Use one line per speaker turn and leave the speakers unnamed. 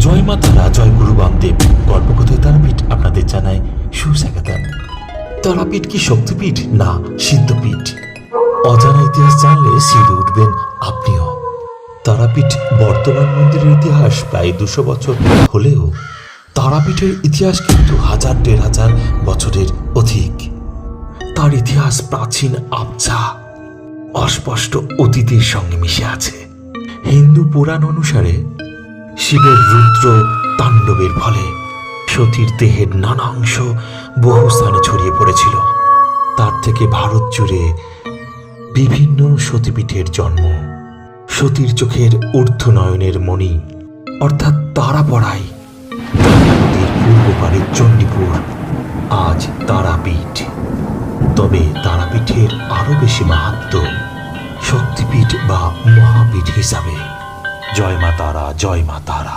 জয় মা তারা, জয় গুরু বামদেব। গল্পকথায় তারাপীঠ আপনাদের জানায় সুস্বাগতম। তারাপীঠ কি শক্তিপীঠ? না, সিদ্ধপীঠ। অজানা ইতিহাস জানলে শিউরে উঠবেন আপনিও। তারাপীঠ বর্তমান মন্দিরের ইতিহাস প্রায় 200 বছর হলেও তারাপীঠের ইতিহাস কিন্তু 1000-1500 বছরের অধিক। তার ইতিহাস প্রাচীন, আবছা, অস্পষ্ট অতীতের সঙ্গে মিশে আছে। হিন্দু পুরাণ অনুসারে শিবের রুদ্র তাণ্ডবের ফলে সতীর দেহের নানা অংশ বহু স্থানে ছড়িয়ে পড়েছিল। তার থেকে ভারত জুড়ে বিভিন্ন সতীপীঠের জন্ম। সতীর চোখের ঊর্ধ্বনয়নের মণি অর্থাৎ তারাপড়ায় নদীর পূর্ব পারের চণ্ডীপুর আজ তারাপীঠ। তবে তারাপীঠের আরো বেশি মাহাত্ম্য শক্তিপীঠ বা মহাপীঠ হিসাবে। জয় মা তারা, জয় মা তারা।